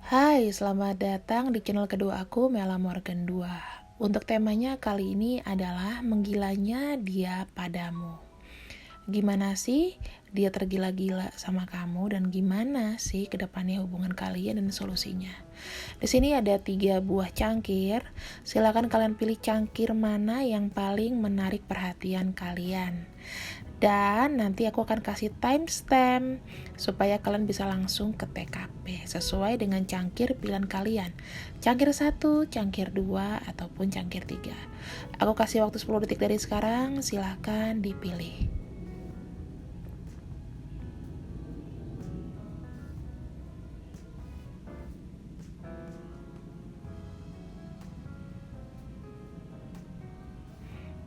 Hai, selamat datang di channel kedua aku, Mela Morgan 2. Untuk temanya kali ini adalah menggilanya dia padamu. Gimana sih dia tergila-gila sama kamu dan gimana sih kedepannya hubungan kalian dan solusinya? Di sini ada 3 buah cangkir. Silakan kalian pilih cangkir mana yang paling menarik perhatian kalian. Dan nanti aku akan kasih timestamp supaya kalian bisa langsung ke TKP sesuai dengan cangkir pilihan kalian. Cangkir 1, cangkir 2, ataupun cangkir 3. Aku kasih waktu 10 detik dari sekarang, silahkan dipilih.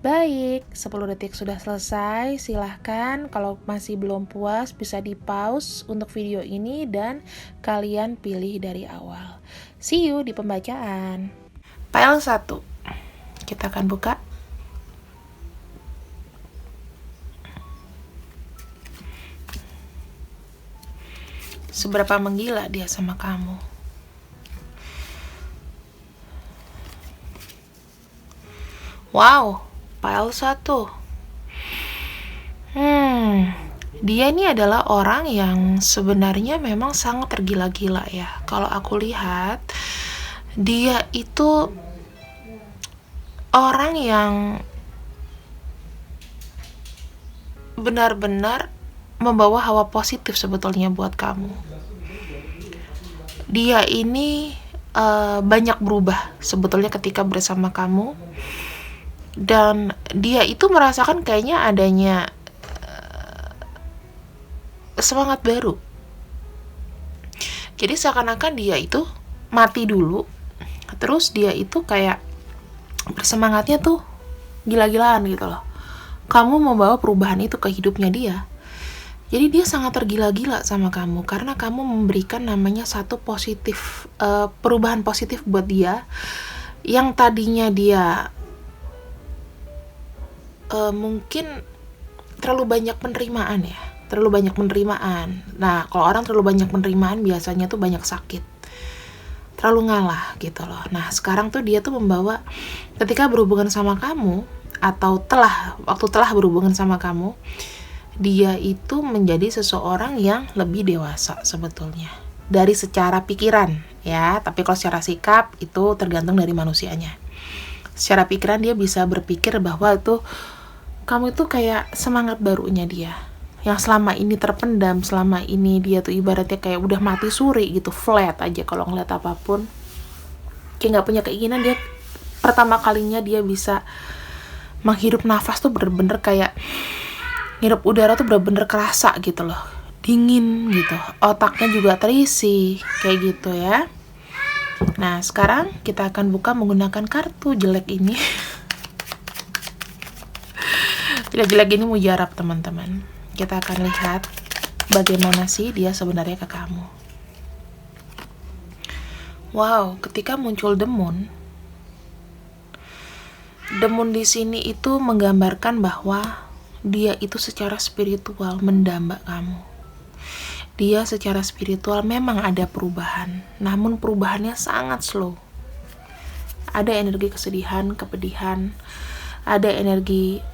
Baik, 10 detik sudah selesai. Silahkan kalau masih belum puas bisa di pause untuk video ini dan kalian pilih dari awal. See you di pembacaan. File 1. Kita akan buka. Seberapa menggila dia sama kamu? Wow, file 1. Dia ini adalah orang yang sebenarnya memang sangat tergila-gila ya. Kalau aku lihat, dia itu orang yang benar-benar membawa hawa positif sebetulnya buat kamu. Dia ini banyak berubah sebetulnya ketika bersama kamu. Dan dia itu merasakan kayaknya adanya semangat baru. Jadi seakan-akan dia itu mati dulu, terus dia itu kayak bersemangatnya tuh gila-gilaan gitu loh. Kamu membawa perubahan itu ke hidupnya dia. Jadi dia sangat tergila-gila sama kamu karena kamu memberikan namanya satu positif, perubahan positif buat dia. Yang tadinya dia mungkin terlalu banyak penerimaan ya. Terlalu banyak penerimaan. Nah, kalau orang terlalu banyak penerimaan biasanya tuh banyak sakit. Terlalu ngalah gitu loh. Nah, sekarang tuh dia tuh membawa ketika berhubungan sama kamu atau waktu telah berhubungan sama kamu, dia itu menjadi seseorang yang lebih dewasa sebetulnya. Dari secara pikiran ya, tapi kalau secara sikap itu tergantung dari manusianya. Secara pikiran dia bisa berpikir bahwa itu kamu itu kayak semangat barunya dia yang selama ini terpendam, selama ini dia tuh ibaratnya kayak udah mati suri gitu, flat aja kalau ngeliat apapun, kayak nggak punya keinginan. Dia pertama kalinya dia bisa menghirup nafas tuh bener-bener kayak ngirup udara tuh bener-bener kerasa gitu loh, dingin gitu, otaknya juga terisi kayak gitu ya. Nah sekarang kita akan buka menggunakan kartu jelek ini. Jelek-jelek ini mujarab teman-teman. Kita akan lihat bagaimana sih dia sebenarnya ke kamu. Wow, ketika muncul demun di sini itu menggambarkan bahwa dia itu secara spiritual mendamba kamu. Dia secara spiritual memang ada perubahan, namun perubahannya sangat slow. Ada energi kesedihan, kepedihan, ada energi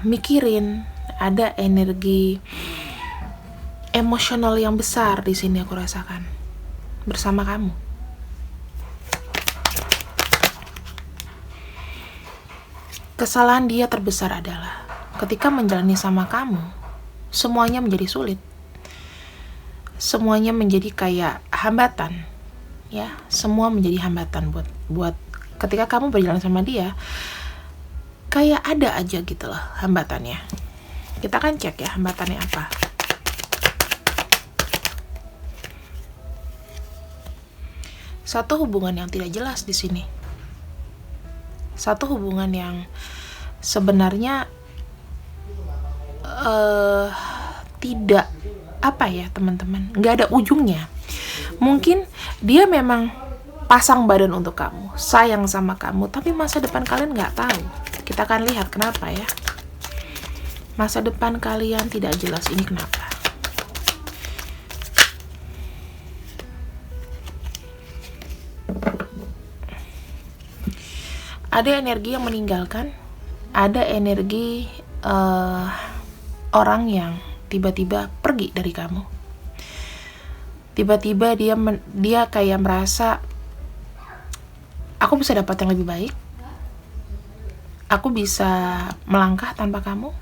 mikirin, ada energi emosional yang besar di sini aku rasakan bersama kamu. Kesalahan dia terbesar adalah ketika menjalani sama kamu, semuanya menjadi sulit. Semuanya menjadi kayak hambatan. Ya, semua menjadi hambatan buat ketika kamu berjalan sama dia. Kayak ada aja gitu loh hambatannya. Kita akan cek ya hambatannya apa. Satu hubungan yang tidak jelas di sini. Satu hubungan yang sebenarnya tidak apa ya teman-teman, nggak ada ujungnya. Mungkin dia memang pasang badan untuk kamu, sayang sama kamu, tapi masa depan kalian nggak tahu. Kita akan lihat kenapa ya. Masa depan kalian tidak jelas, ini kenapa? Ada energi yang meninggalkan, ada energi orang yang tiba-tiba pergi dari kamu. Tiba-tiba dia kayak merasa, aku bisa dapat yang lebih baik, aku bisa melangkah tanpa kamu.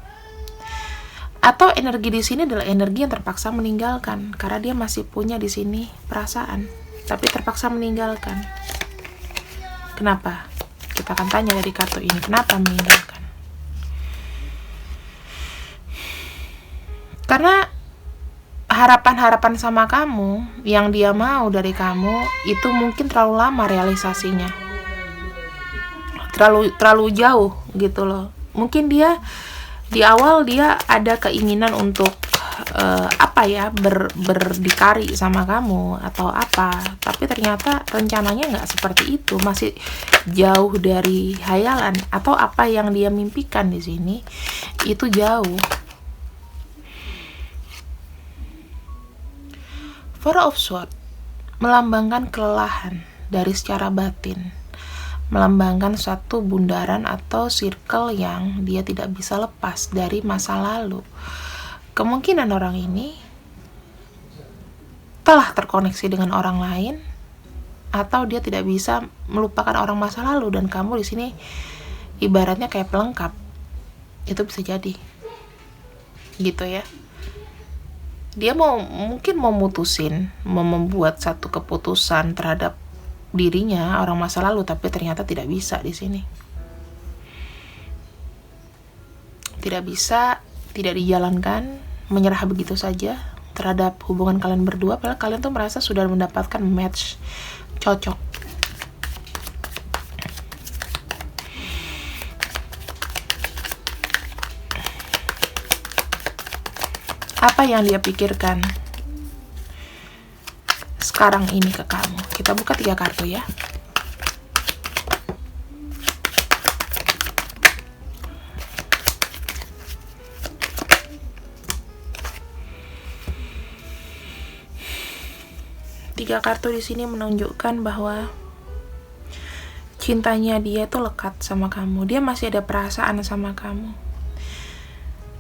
Atau energi di sini adalah energi yang terpaksa meninggalkan karena dia masih punya di sini perasaan, tapi terpaksa meninggalkan. Kenapa? Kita akan tanya dari kartu ini, kenapa meninggalkan? Karena harapan-harapan sama kamu yang dia mau dari kamu itu mungkin terlalu lama realisasinya, terlalu jauh gitu loh. Mungkin dia di awal dia ada keinginan untuk berdikari sama kamu atau apa, tapi ternyata rencananya nggak seperti itu, masih jauh dari hayalan atau apa yang dia mimpikan di sini itu jauh. Four of Swords melambangkan kelelahan dari secara batin, melambangkan suatu bundaran atau circle yang dia tidak bisa lepas dari masa lalu. Kemungkinan orang ini telah terkoneksi dengan orang lain, atau dia tidak bisa melupakan orang masa lalu, dan kamu di sini ibaratnya kayak pelengkap. Itu bisa jadi gitu ya. Dia mungkin mau membuat satu keputusan terhadap dirinya orang masa lalu, tapi ternyata tidak bisa di sini. Tidak bisa, tidak dijalankan, menyerah begitu saja terhadap hubungan kalian berdua, padahal kalian tuh merasa sudah mendapatkan match cocok. Apa yang dia pikirkan sekarang ini ke kamu? Kita buka 3 kartu ya. Tiga kartu di sini menunjukkan bahwa cintanya dia tuh lekat sama kamu. Dia masih ada perasaan sama kamu.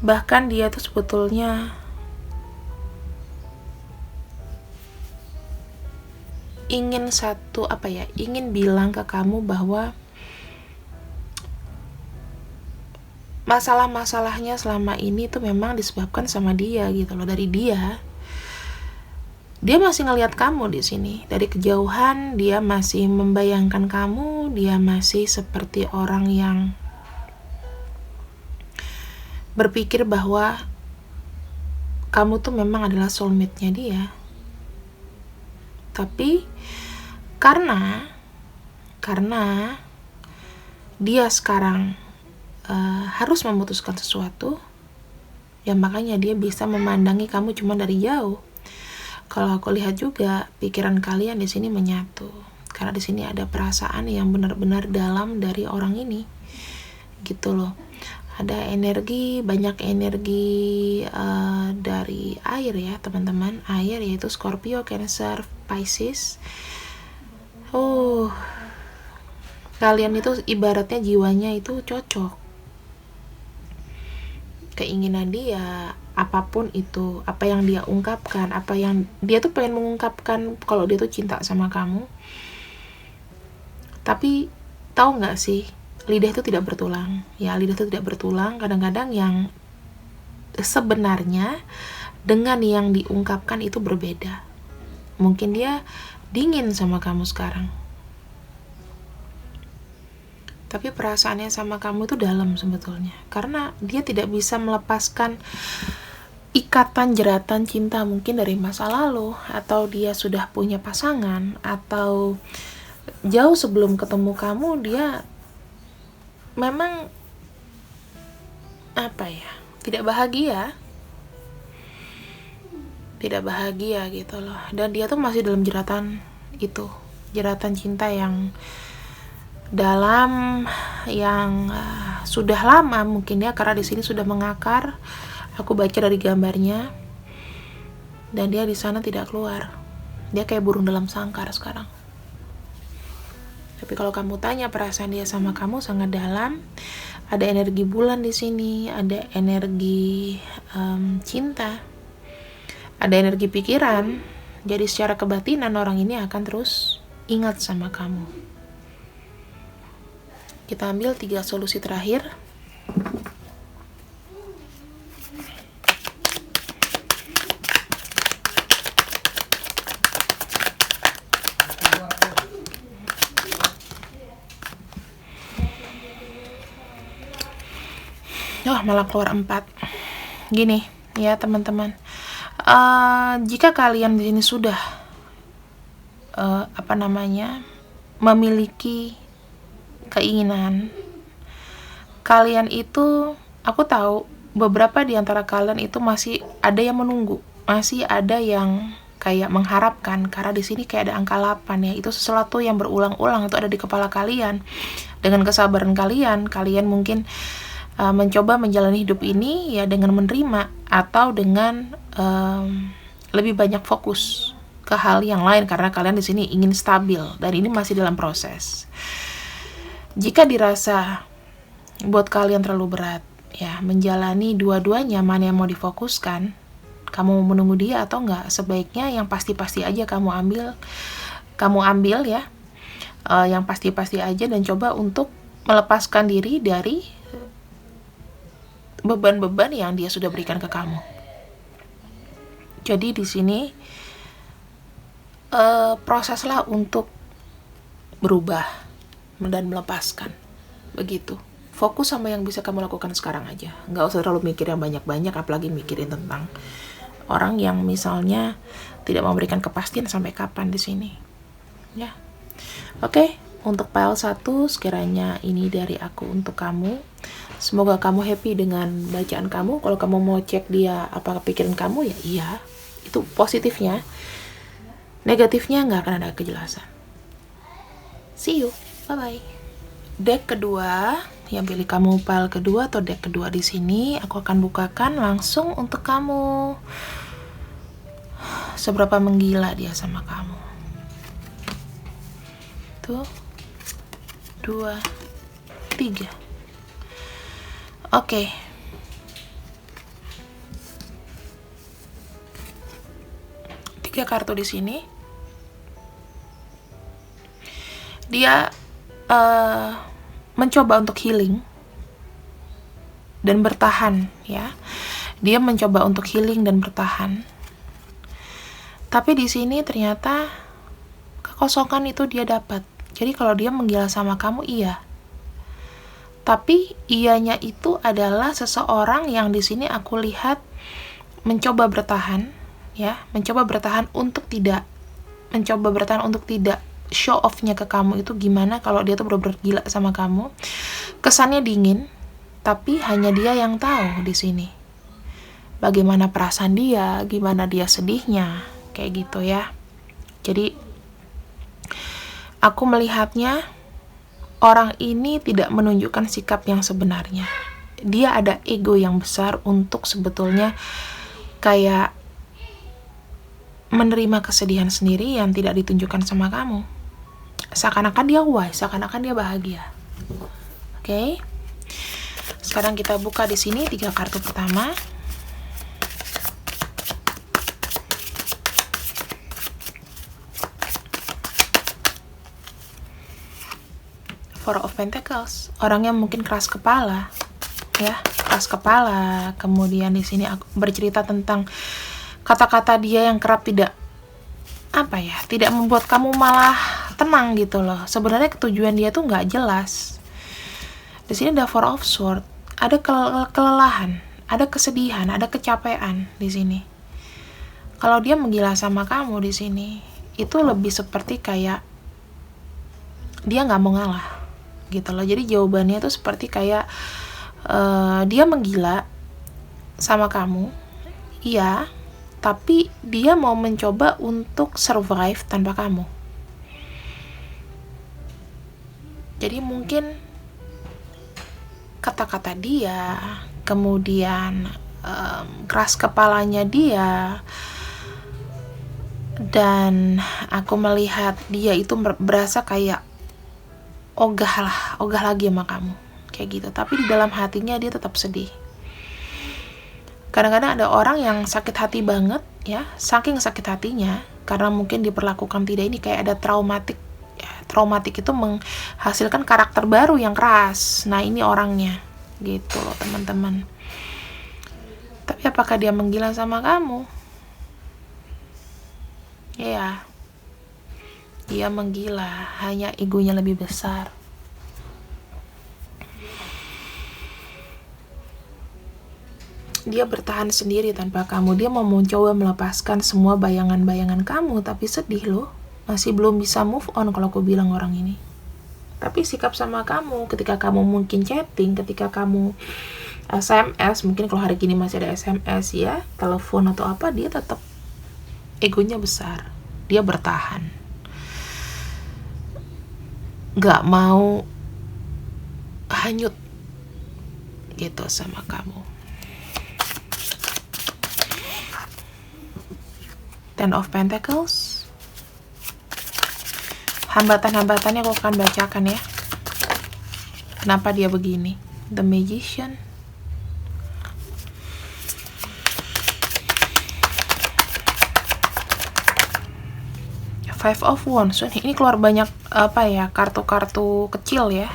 Bahkan dia tuh sebetulnya ingin bilang ke kamu bahwa masalah-masalahnya selama ini tuh memang disebabkan sama dia gitu loh. Dari dia masih ngelihat kamu di sini dari kejauhan, dia masih membayangkan kamu, dia masih seperti orang yang berpikir bahwa kamu tuh memang adalah soulmate-nya dia. Tapi karena dia sekarang harus memutuskan sesuatu, ya makanya dia bisa memandangi kamu cuma dari jauh. Kalau aku lihat juga pikiran kalian di sini menyatu, karena di sini ada perasaan yang benar-benar dalam dari orang ini, gitu loh. Ada banyak energi dari air ya teman-teman. Air yaitu Scorpio, Cancer, Pisces. Kalian itu ibaratnya jiwanya itu cocok. Keinginan dia, apapun itu, apa yang dia ungkapkan, apa yang dia tuh pengen mengungkapkan kalau dia tuh cinta sama kamu. Tapi tahu nggak sih, lidah itu tidak bertulang. Ya, lidah itu tidak bertulang. Kadang-kadang yang sebenarnya dengan yang diungkapkan itu berbeda. Mungkin dia dingin sama kamu sekarang, tapi perasaannya sama kamu itu dalam sebetulnya. Karena dia tidak bisa melepaskan ikatan jeratan cinta mungkin dari masa lalu, atau dia sudah punya pasangan, atau jauh sebelum ketemu kamu dia memang tidak bahagia gitu loh. Dan dia tuh masih dalam jeratan cinta yang dalam, yang sudah lama mungkin ya, karena di sini sudah mengakar. Aku baca dari gambarnya, dan dia di sana tidak keluar. Dia kayak burung dalam sangkar sekarang. Tapi kalau kamu tanya perasaan dia sama kamu sangat dalam, ada energi bulan di sini, ada energi cinta, ada energi pikiran. Jadi secara kebatinan orang ini akan terus ingat sama kamu. Kita ambil 3 solusi terakhir. Malah keluar 4. Gini ya teman-teman, jika kalian di sini sudah memiliki keinginan, kalian itu, aku tahu beberapa di antara kalian itu masih ada yang menunggu, masih ada yang kayak mengharapkan, karena di sini kayak ada angka 8 ya. Itu sesuatu yang berulang-ulang, itu ada di kepala kalian. Dengan kesabaran kalian mungkin mencoba menjalani hidup ini ya dengan menerima, atau dengan lebih banyak fokus ke hal yang lain, karena kalian di sini ingin stabil dan ini masih dalam proses. Jika dirasa buat kalian terlalu berat ya menjalani dua-duanya, mana yang mau difokuskan, kamu mau menunggu dia atau enggak, sebaiknya yang pasti-pasti aja kamu ambil ya, yang pasti-pasti aja, dan coba untuk melepaskan diri dari beban-beban yang dia sudah berikan ke kamu. Jadi di sini proseslah untuk berubah dan melepaskan. Begitu. Fokus sama yang bisa kamu lakukan sekarang aja. Nggak usah terlalu mikir yang banyak-banyak, apalagi mikirin tentang orang yang misalnya tidak memberikan kepastian sampai kapan di sini. Ya. Oke, untuk file 1 sekiranya ini dari aku untuk kamu. Semoga kamu happy dengan bacaan kamu. Kalau kamu mau cek dia apa pikiran kamu, ya iya, itu positifnya. Negatifnya nggak akan ada kejelasan. See you, bye-bye. Deck kedua, yang pilih kamu file kedua atau deck kedua di sini, aku akan bukakan langsung untuk kamu. Seberapa menggila dia sama kamu. Tuh, 2, 3. Oke. Tiga kartu di sini. Dia mencoba untuk healing dan bertahan ya. Dia mencoba untuk healing dan bertahan. Tapi di sini ternyata kekosongan itu dia dapat. Jadi kalau dia menggila sama kamu, iya. Tapi ianya itu adalah seseorang yang di sini aku lihat mencoba bertahan, ya, mencoba bertahan untuk tidak show off-nya ke kamu. Itu gimana kalau dia tuh benar-benar gila sama kamu. Kesannya dingin, tapi hanya dia yang tahu di sini. Bagaimana perasaan dia, gimana dia sedihnya, kayak gitu ya. Jadi aku melihatnya orang ini tidak menunjukkan sikap yang sebenarnya. Dia ada ego yang besar untuk sebetulnya kayak menerima kesedihan sendiri yang tidak ditunjukkan sama kamu. Seakan-akan dia wise, seakan-akan dia bahagia. Oke. Sekarang kita buka di sini 3 kartu pertama. Four of Pentacles, orangnya mungkin keras kepala, ya, keras kepala. Kemudian di sini aku bercerita tentang kata-kata dia yang kerap tidak membuat kamu malah tenang gitu loh. Sebenarnya tujuan dia tuh nggak jelas. Di sini ada Four of Swords, ada kelelahan, ada kesedihan, ada kecapean di sini. Kalau dia menggila sama kamu di sini, itu lebih seperti kayak dia nggak mau ngalah gitu loh. Jadi jawabannya tuh seperti kayak dia menggila sama kamu, iya, tapi dia mau mencoba untuk survive tanpa kamu. Jadi mungkin kata-kata dia, kemudian keras kepalanya dia, dan aku melihat dia itu berasa kayak ogah lagi sama kamu kayak gitu, tapi di dalam hatinya dia tetap sedih. Kadang-kadang ada orang yang sakit hati banget ya, saking sakit hatinya karena mungkin diperlakukan tidak ini, kayak ada traumatik ya. Traumatik itu menghasilkan karakter baru yang keras. Nah ini orangnya gitu loh teman-teman. Tapi apakah dia menggila sama kamu? Ya, dia menggila, hanya egonya lebih besar. Dia bertahan sendiri tanpa kamu. Dia mau mencoba melepaskan semua bayangan-bayangan kamu, tapi sedih loh. Masih belum bisa move on kalau aku bilang orang ini. Tapi sikap sama kamu, ketika kamu mungkin chatting, ketika kamu SMS, mungkin kalau hari gini masih ada SMS ya, telepon atau apa, dia tetap egonya besar. Dia bertahan. Gak mau hanyut gitu sama kamu. Ten of Pentacles. Hambatan-hambatannya aku akan bacakan ya. Kenapa dia begini? The Magician. Five of Wands. Ini keluar banyak apa ya, kartu-kartu kecil ya.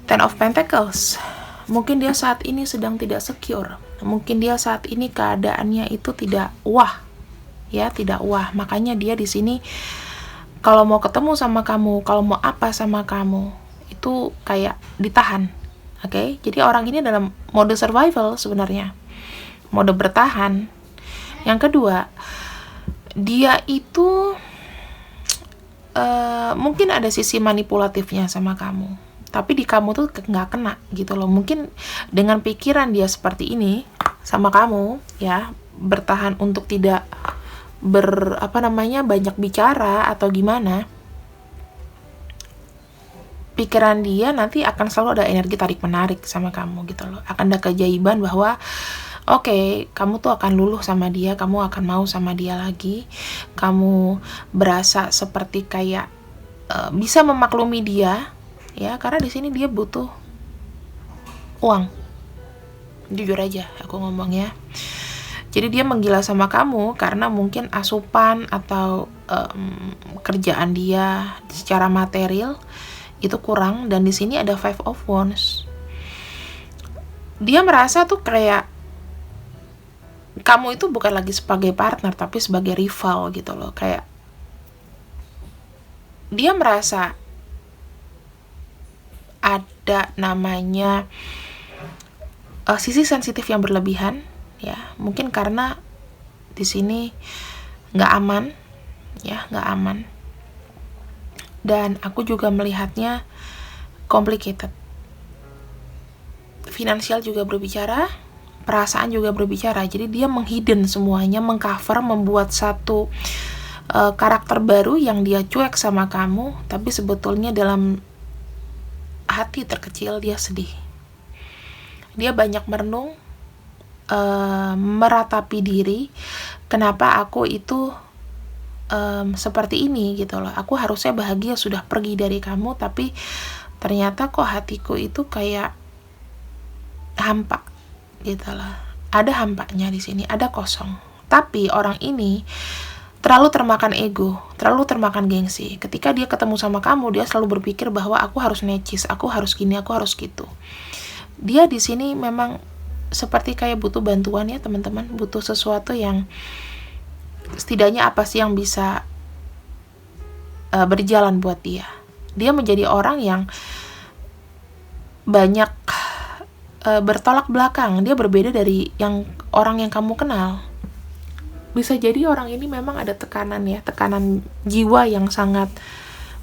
Ten of Pentacles. Mungkin dia saat ini sedang tidak secure. Mungkin dia saat ini keadaannya itu tidak wah. Ya, tidak wah. Makanya dia di sini kalau mau ketemu sama kamu, kalau mau apa sama kamu, itu kayak ditahan. Oke? Jadi orang ini dalam mode survival sebenarnya. Mode bertahan. Yang kedua, dia itu mungkin ada sisi manipulatifnya sama kamu. Tapi di kamu tuh nggak kena gitu loh. Mungkin dengan pikiran dia seperti ini sama kamu, ya, bertahan untuk tidak banyak bicara atau gimana, pikiran dia nanti akan selalu ada energi tarik menarik sama kamu gitu loh. Akan ada keajaiban bahwa oke, kamu tuh akan luluh sama dia, kamu akan mau sama dia lagi, kamu berasa seperti kayak bisa memaklumi dia ya, karena di sini dia butuh uang. Jujur aja aku ngomong ya. Jadi dia menggila sama kamu karena mungkin asupan atau kerjaan dia secara material itu kurang, dan di sini ada Five of Wands. Dia merasa tuh kayak kamu itu bukan lagi sebagai partner tapi sebagai rival gitu loh. Kayak dia merasa ada namanya sisi sensitif yang berlebihan. Ya, mungkin karena di sini nggak aman, ya, nggak aman. Dan aku juga melihatnya complicated. Finansial juga berbicara, perasaan juga berbicara. Jadi dia menghidden semuanya, mengcover, membuat satu karakter baru yang dia cuek sama kamu, tapi sebetulnya dalam hati terkecil dia sedih. Dia banyak merenung, meratapi diri, kenapa aku itu seperti ini gitu loh. Aku harusnya bahagia sudah pergi dari kamu, tapi ternyata kok hatiku itu kayak hampa gitu loh. Ada hampanya di sini, ada kosong. Tapi orang ini terlalu termakan ego, terlalu termakan gengsi. Ketika dia ketemu sama kamu, dia selalu berpikir bahwa aku harus necis, aku harus gini, aku harus gitu. Dia di sini memang seperti kayak butuh bantuan ya teman-teman, butuh sesuatu yang setidaknya apa sih yang bisa berjalan buat dia. Dia menjadi orang yang banyak bertolak belakang. Dia berbeda dari orang yang kamu kenal. Bisa jadi orang ini memang ada tekanan ya, tekanan jiwa yang sangat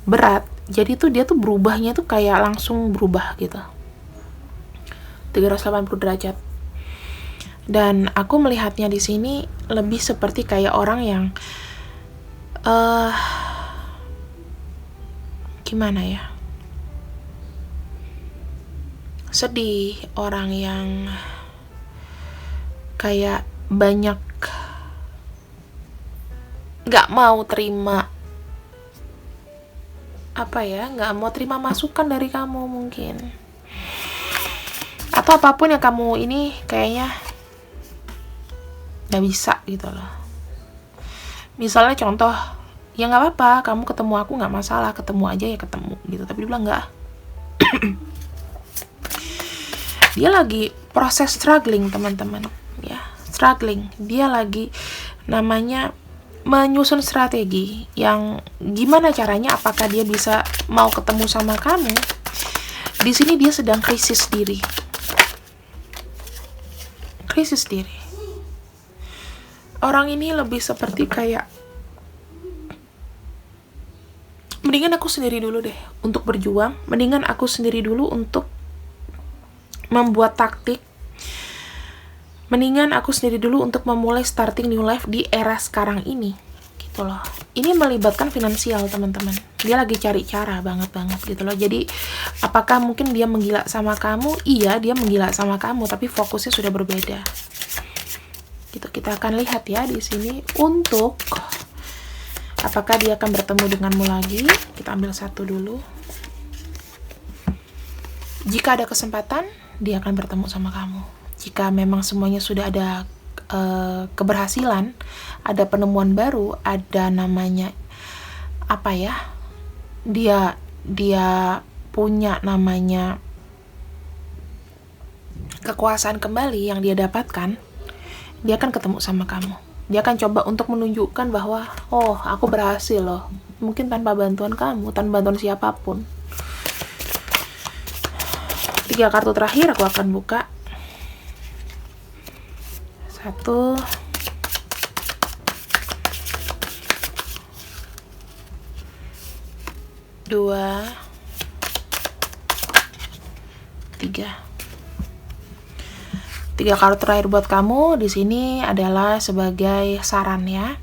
berat. Jadi tuh dia tuh berubahnya tuh kayak langsung berubah gitu, 380 derajat. Dan aku melihatnya di sini lebih seperti kayak orang yang gimana ya, sedih, orang yang kayak banyak gak mau terima nggak mau terima masukan dari kamu mungkin, atau apapun yang kamu ini kayaknya nggak bisa gitu loh. Misalnya contoh, ya nggak apa-apa, kamu ketemu aku nggak masalah, ketemu aja ya ketemu gitu. Tapi dia bilang nggak. Dia lagi proses struggling teman-teman, ya struggling. Dia lagi namanya menyusun strategi yang gimana caranya, apakah dia bisa mau ketemu sama kamu. Di sini dia sedang krisis diri. Krisis diri. Orang ini lebih seperti kayak, mendingan aku sendiri dulu deh untuk berjuang, mendingan aku sendiri dulu untuk membuat taktik, mendingan aku sendiri dulu untuk memulai starting new life di era sekarang ini gitu loh. Ini melibatkan finansial teman-teman. Dia lagi cari cara banget gitu loh. Jadi apakah mungkin dia menggila sama kamu? Iya, dia menggila sama kamu, tapi fokusnya sudah berbeda gitu. Kita akan lihat ya di sini untuk apakah dia akan bertemu denganmu lagi. Kita ambil satu dulu. Jika ada kesempatan, dia akan bertemu sama kamu. Jika memang semuanya sudah ada keberhasilan, ada penemuan baru, ada namanya dia punya namanya kekuasaan kembali yang dia dapatkan, dia akan ketemu sama kamu. Dia akan coba untuk menunjukkan bahwa, oh, aku berhasil loh. Mungkin tanpa bantuan kamu, tanpa bantuan siapapun. 3 kartu terakhir aku akan buka. 1, 2, 3. 3 kartu terakhir buat kamu di sini adalah sebagai saran ya.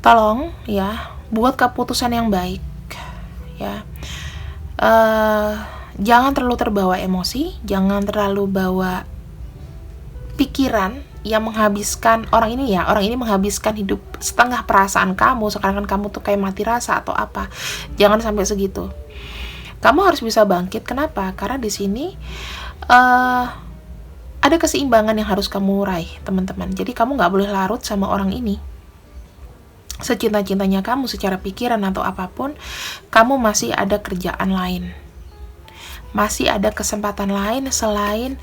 Tolong ya, buat keputusan yang baik ya. Jangan terlalu terbawa emosi, jangan terlalu bawa pikiran yang menghabiskan orang ini menghabiskan hidup setengah perasaan kamu, sekarang kan kamu tuh kayak mati rasa atau apa. Jangan sampai segitu. Kamu harus bisa bangkit. Kenapa? Karena di sini ada keseimbangan yang harus kamu raih, teman-teman. Jadi kamu nggak boleh larut sama orang ini. Secinta-cintanya kamu secara pikiran atau apapun, kamu masih ada kerjaan lain. Masih ada kesempatan lain selain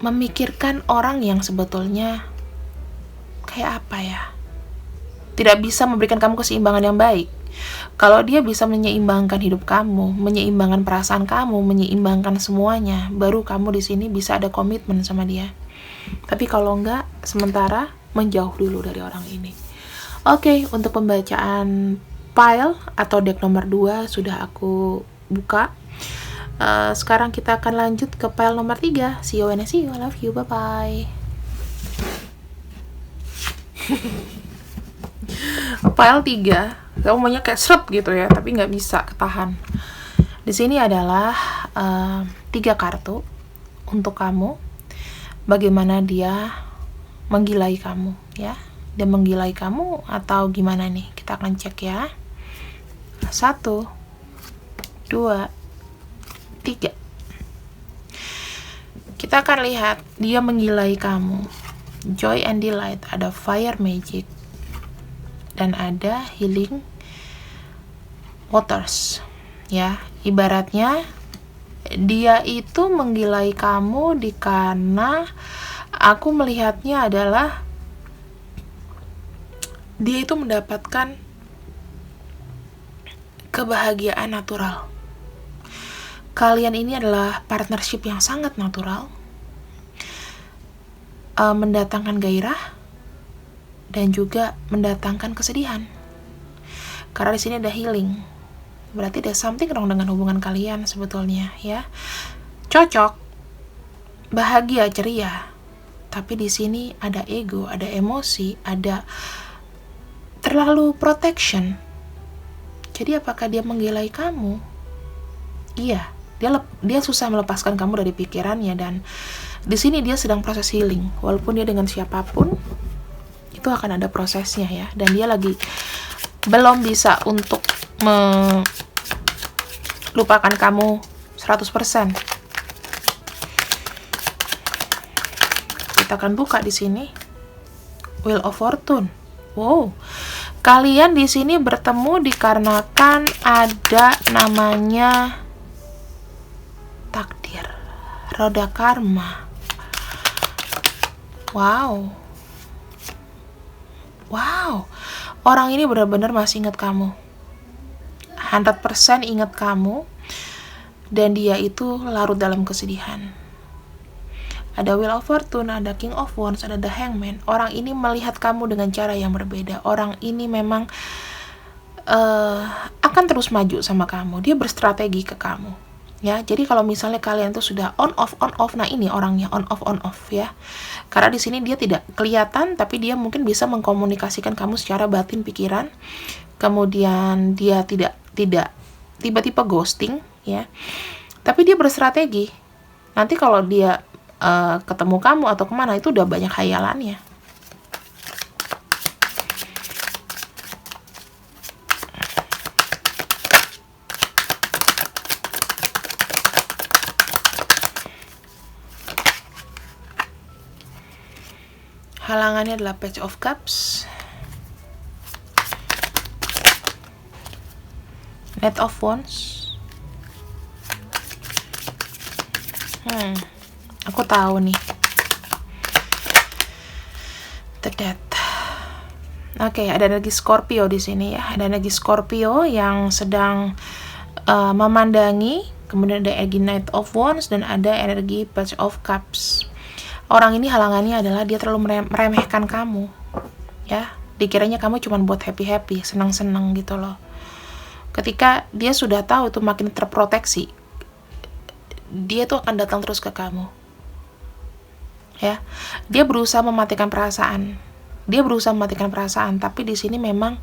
memikirkan orang yang sebetulnya kayak tidak bisa memberikan kamu keseimbangan yang baik. Kalau dia bisa menyeimbangkan hidup kamu, menyeimbangkan perasaan kamu, menyeimbangkan semuanya, baru kamu di sini bisa ada komitmen sama dia. Tapi kalau enggak, sementara menjauh dulu dari orang ini. Oke, untuk pembacaan pile atau deck nomor 2 sudah aku buka. Sekarang kita akan lanjut ke pile nomor 3. See you when I see you. I love you. Bye-bye. Pile 3. Kamu maunya kayak seret gitu ya, tapi nggak bisa ketahan. Di sini adalah 3 kartu untuk kamu. Bagaimana dia menggilai kamu ya. Dia menggilai kamu atau gimana nih? Kita akan cek ya. 1, 2, 3. Kita akan lihat dia menggilai kamu. Joy and delight, ada fire magic, dan ada healing waters. Ya, ibaratnya dia itu menggilai kamu karena aku melihatnya adalah dia itu mendapatkan kebahagiaan natural. Kalian ini adalah partnership yang sangat natural, mendatangkan gairah dan juga mendatangkan kesedihan. Karena di sini ada healing, berarti ada something wrong dengan hubungan kalian sebetulnya ya. Cocok, bahagia, ceria, tapi di sini ada ego, ada emosi, ada terlalu protection. Jadi apakah dia menggilai kamu? Iya. Dia susah melepaskan kamu dari pikirannya, dan di sini dia sedang proses healing. Walaupun dia dengan siapapun, itu akan ada prosesnya ya. Dan dia lagi belum bisa untuk melupakan kamu 100%. Kita akan buka di sini Wheel of Fortune. Wow, kalian di sini bertemu dikarenakan ada namanya takdir, roda karma. Wow, orang ini benar-benar masih ingat kamu, 100% ingat kamu, dan dia itu larut dalam kesedihan. Ada Wheel of Fortune, ada King of Wands, ada The Hangman. Orang ini melihat kamu dengan cara yang berbeda. Orang ini memang akan terus maju sama kamu. Dia berstrategi ke kamu. Ya, jadi kalau misalnya kalian tuh sudah on off, nah ini orangnya on off ya. Karena di sini dia tidak kelihatan, tapi dia mungkin bisa mengkomunikasikan kamu secara batin pikiran. Kemudian dia tidak tiba-tiba ghosting ya. Tapi dia berstrategi. Nanti kalau dia ketemu kamu atau kemana, itu udah banyak khayalannya. Halangannya adalah Page of Cups, Knight of Wands. Aku tahu nih. The Death. Oke, ada energi Scorpio di sini ya. Ada energi Scorpio yang sedang memandangi. Kemudian ada energi Knight of Wands dan ada energi Page of Cups. Orang ini halangannya adalah dia terlalu meremehkan kamu. Ya, dikiranya kamu cuma buat happy-happy, senang-senang gitu loh. Ketika dia sudah tahu itu makin terproteksi, dia tuh akan datang terus ke kamu. Ya, dia berusaha mematikan perasaan. Tapi di sini memang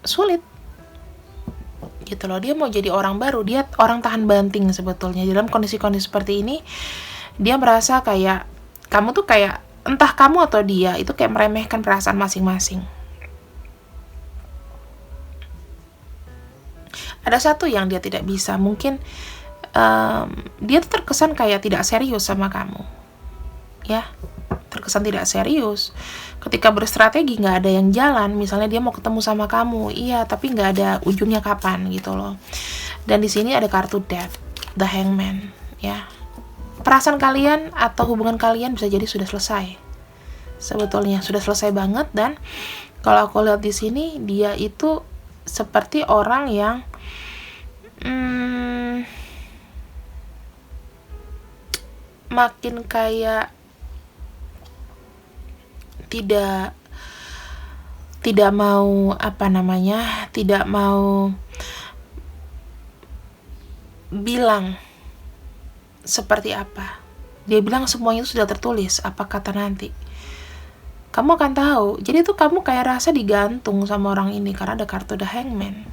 sulit. Gitu loh, dia mau jadi orang baru, dia orang tahan banting sebetulnya. Dalam kondisi-kondisi seperti ini, dia merasa kayak kamu tuh kayak entah kamu atau dia itu kayak meremehkan perasaan masing-masing. Ada satu yang dia tidak bisa, mungkin dia tuh terkesan kayak tidak serius sama kamu. Ya, terkesan tidak serius. Ketika berstrategi nggak ada yang jalan, misalnya dia mau ketemu sama kamu, iya, tapi nggak ada ujungnya kapan gitu loh. Dan di sini ada kartu Death, The Hangman, ya. Perasaan kalian atau hubungan kalian bisa jadi sudah selesai. Sebetulnya sudah selesai banget, dan kalau aku lihat di sini dia itu seperti orang yang makin kayak tidak mau tidak mau bilang seperti apa. Dia bilang semuanya itu sudah tertulis, apa kata nanti. Kamu akan tahu. Jadi tuh kamu kayak rasa digantung sama orang ini karena ada kartu The Hangman.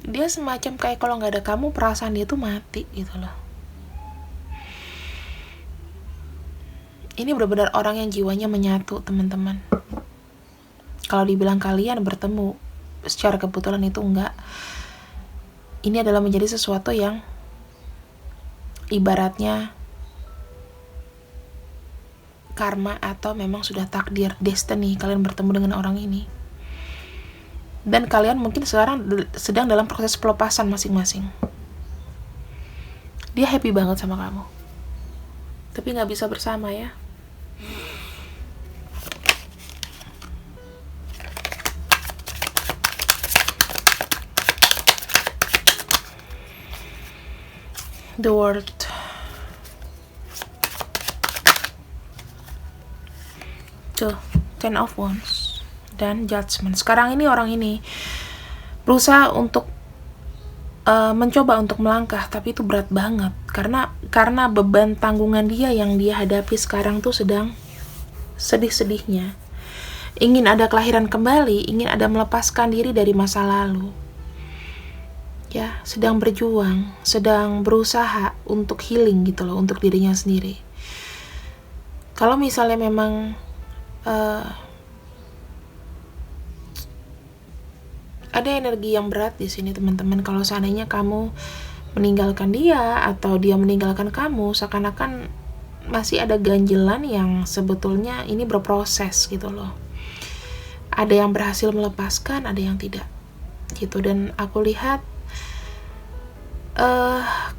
Dia semacam kayak kalau nggak ada kamu, perasaan dia tuh mati gitu loh. Ini benar-benar orang yang jiwanya menyatu, teman-teman. Kalau dibilang kalian bertemu secara kebetulan, itu enggak. Ini adalah menjadi sesuatu yang ibaratnya karma atau memang sudah takdir, destiny kalian bertemu dengan orang ini. Dan kalian mungkin sekarang sedang dalam proses pelepasan masing-masing. Dia happy banget sama kamu, tapi nggak bisa bersama ya. The World. Tuh, Ten of Wands dan Judgment. Sekarang ini orang ini berusaha untuk mencoba untuk melangkah, tapi itu berat banget karena beban tanggungan dia yang dia hadapi sekarang tuh sedang sedih-sedihnya. Ingin ada kelahiran kembali, ingin ada melepaskan diri dari masa lalu. Ya, sedang berjuang, sedang berusaha untuk healing gitu loh, untuk dirinya sendiri. Kalau misalnya memang ada energi yang berat di sini teman-teman. Kalau seandainya kamu meninggalkan dia atau dia meninggalkan kamu, seakan-akan masih ada ganjelan yang sebetulnya ini berproses gitu loh. Ada yang berhasil melepaskan, ada yang tidak gitu. Dan aku lihat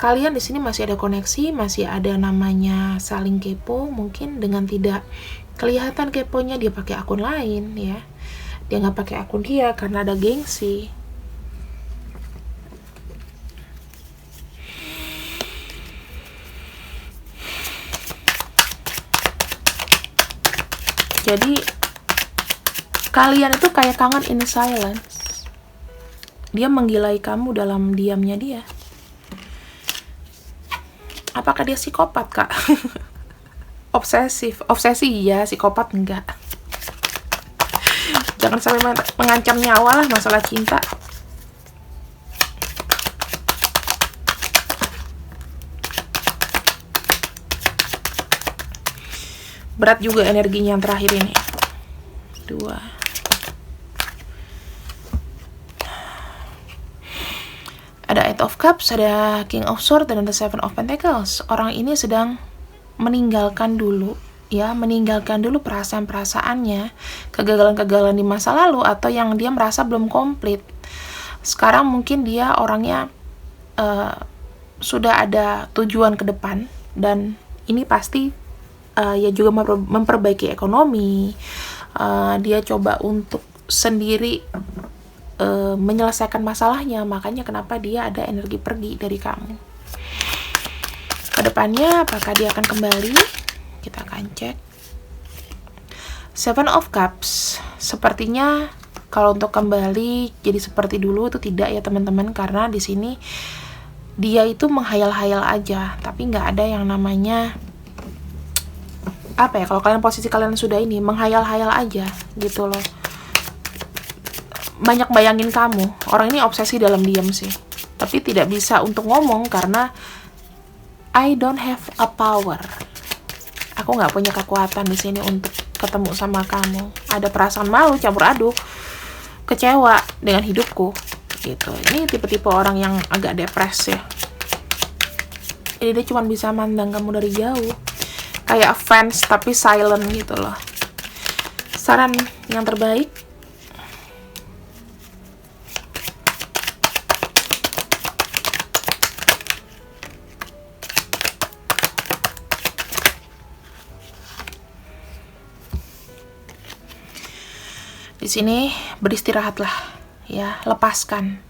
kalian di sini masih ada koneksi, masih ada namanya saling kepo. Mungkin dengan tidak kelihatan keponya, dia pakai akun lain ya. Dia nggak pakai akun dia karena ada gengsi. Jadi kalian itu kayak kangen in silence. Dia menggilai kamu dalam diamnya dia. Apakah dia psikopat, Kak? Obsesi ya, psikopat enggak. Jangan sampai mengancam nyawa lah masalah cinta. Berat juga energinya yang terakhir ini. 2. Ada Eight of Cups, ada King of Swords, dan ada Seven of Pentacles. Orang ini sedang meninggalkan dulu perasaan-perasaannya, kegagalan-kegagalan di masa lalu, atau yang dia merasa belum komplit. Sekarang mungkin dia orangnya sudah ada tujuan ke depan, dan ini pasti ya juga memperbaiki ekonomi. Dia coba untuk sendiri menyelesaikan masalahnya, makanya kenapa dia ada energi pergi dari kamu. Kedepannya apakah dia akan kembali? Kita akan cek. Seven of Cups, sepertinya kalau untuk kembali jadi seperti dulu itu tidak ya teman-teman, karena di sini dia itu menghayal-hayal aja, tapi nggak ada yang namanya apa ya, kalau posisi kalian sudah ini menghayal-hayal aja gitu loh. Banyak bayangin kamu. Orang ini obsesi dalam diam sih, tapi tidak bisa untuk ngomong karena I don't have a power. Aku nggak punya kekuatan di sini untuk ketemu sama kamu. Ada perasaan malu, campur aduk, kecewa dengan hidupku gitu. Ini tipe-tipe orang yang agak depres ya. Jadi dia cuma bisa mandang kamu dari jauh, kayak fans tapi silent gitu loh. Saran yang terbaik, di sini beristirahatlah ya, lepaskan.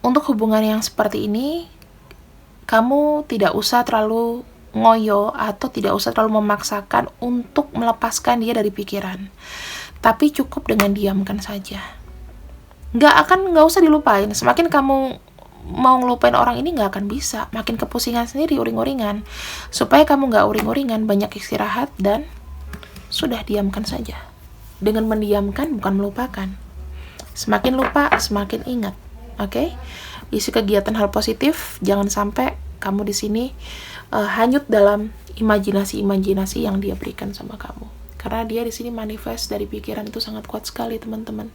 Untuk hubungan yang seperti ini, kamu tidak usah terlalu ngoyo atau tidak usah terlalu memaksakan untuk melepaskan dia dari pikiran, tapi cukup dengan diamkan saja. Nggak usah dilupain. Semakin kamu mau ngelupain orang ini, nggak akan bisa, makin kepusingan sendiri, uring-uringan. Supaya kamu nggak uring-uringan, banyak istirahat dan sudah diamkan saja. Dengan mendiamkan bukan melupakan. Semakin lupa, semakin ingat. Oke? Isi kegiatan hal positif, jangan sampai kamu di sini hanyut dalam imajinasi-imajinasi yang dia berikan sama kamu. Karena dia di sini manifest dari pikiran itu sangat kuat sekali, teman-teman.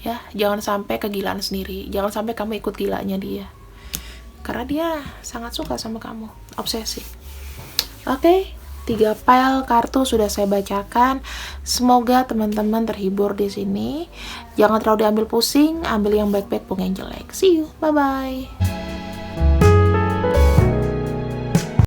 Ya, jangan sampai kegilaan sendiri. Jangan sampai kamu ikut gilanya dia. Karena dia sangat suka sama kamu, obsesi. Oke? 3 pile kartu sudah saya bacakan. Semoga teman-teman terhibur di sini. Jangan terlalu diambil pusing, ambil yang baik-baik, bukan yang jelek. See you, bye-bye.